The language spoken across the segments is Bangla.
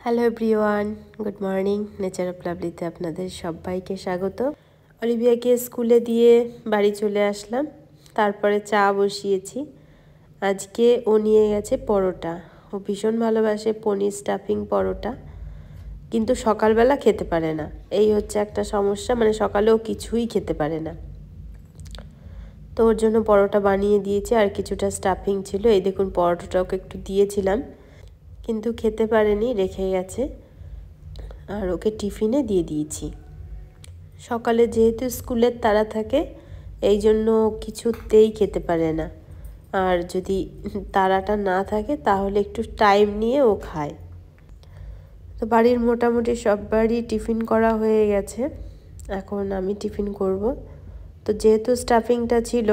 Hello everyone, good morning. Nature of লাভলিতে আপনাদের সবাইকে স্বাগত। অলিভিয়াকে স্কুলে দিয়ে বাড়ি চলে আসলাম, তারপরে চা বসিয়েছি। আজকে ও নিয়ে গেছে পরোটা। ও ভীষণ ভালোবাসে পনির স্টাফিং পরোটা, কিন্তু সকালবেলা খেতে পারে না। এই হচ্ছে একটা সমস্যা, মানে সকালেও কিছুই খেতে পারে না। তো ওর জন্য পরোটা বানিয়ে দিয়েছি, আর কিছুটা স্টাফিং ছিল। এই দেখুন, পরোটাটা ওকে একটু দিয়েছিলাম, কিন্তু খেতে পারেনি, রেখে গেছে। আর ওকে টিফিনে দিয়ে দিয়েছি। সকালে যেহেতু স্কুলের তাড়া থাকে, এই জন্য কিছুতেই খেতে পারে না। আর যদি তাড়াটা না থাকে তাহলে একটু টাইম নিয়ে ও খায়। তো বাড়ির মোটামুটি সববারই টিফিন করা হয়ে গেছে, এখন আমি টিফিন করব। তো যেহেতু স্টাফিংটা ছিল,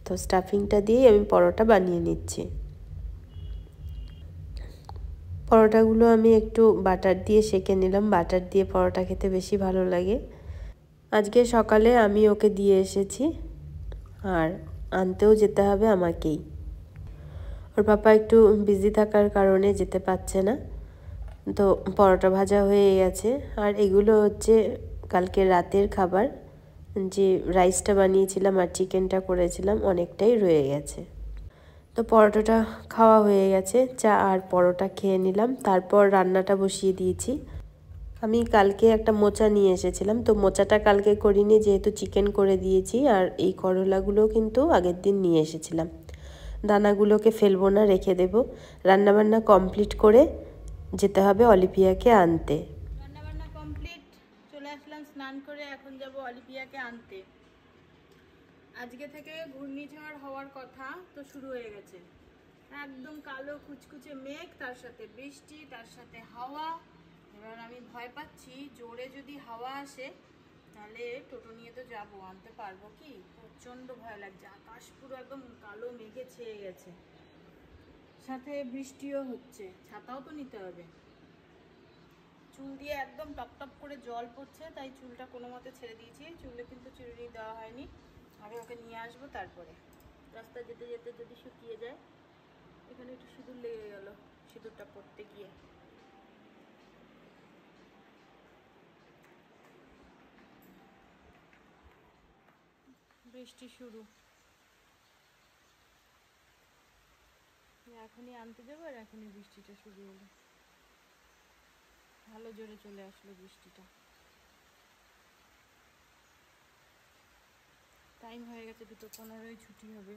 তো স্টাফিংটা দিয়েই আমি পরোটা বানিয়ে নিচ্ছি। পরোটাগুলো আমি একটু বাটার দিয়ে সেঁকে নিলাম। বাটার দিয়ে পরোটা খেতে বেশি ভালো লাগে। আজকে সকালে আমি ওকে দিয়ে এসেছি, আর আনতেও যেতে হবে আমাকেই। ওর পাপা একটু বিজি থাকার কারণে যেতে পারছে না। তো পরোটা ভাজা হয়ে গেছে, আর এগুলো হচ্ছে কালকে রাতের খাবার। যে রাইসটা বানিয়েছিলাম আর চিকেনটা করেছিলাম, অনেকটাই রয়ে গেছে। তো পরোটাটা খাওয়া হয়ে গেছে, চা আর পরোটা খেয়ে নিলাম। তারপর রান্নাটা বসিয়ে দিয়েছি। আমি কালকে একটা মোচা নিয়ে এসেছিলাম, তো মোচাটা কালকে করিনি, যেহেতু চিকেন করে দিয়েছি। আর এই করলাগুলো কিন্তু আগের দিন নিয়ে এসেছিলাম। দানাগুলোকে ফেলবো না, রেখে দেব। রান্নাবান্না কমপ্লিট করে যেতে হবে অলিভিয়াকে আনতে। রান্নাবান্না কমপ্লিট, চলে আসলাম স্নান করে। এখন যাব অলিভিয়াকে আনতে। আজকে থেকে ঘূর্ণিঝড় হওয়ার কথা, তো শুরু হয়ে গেছে। একদম কালো কুচকুচে মেঘ, তার সাথে বৃষ্টি, তার সাথে হাওয়া। এবার আমি ভয় পাচ্ছি, জোরে যদি হাওয়া আসে তাহলে টোটো নিয়ে তো যাবো, আনতে পারবো কি? প্রচণ্ড ভয় লাগছে। আকাশ পুরো একদম কালো মেঘে ছেয়ে গেছে, সাথে বৃষ্টিও হচ্ছে। ছাতাও তো নিতে হবে। চুল দিয়ে একদম টপ টপ করে জল পড়ছে, তাই চুলটা কোনো মতে ছেড়ে দিয়েছি। চুলে কিন্তু চুড়ি দেওয়া হয়নি, আগে ওকে নিয়ে আসবো তারপরে। রাস্তা যেতে যেতে যদি শুকিয়ে যায়। এখানে একটু সিঁদুর লেগে গেল সিঁদুরটা পড়তে গিয়ে। বৃষ্টি শুরু, এখনই আনতে যাবো, আর এখনই বৃষ্টিটা শুরু হলো। ভালো জোরে চলে আসলো বৃষ্টিটা। টাইম হয়ে গেছে, 2:15 ছুটি হবে।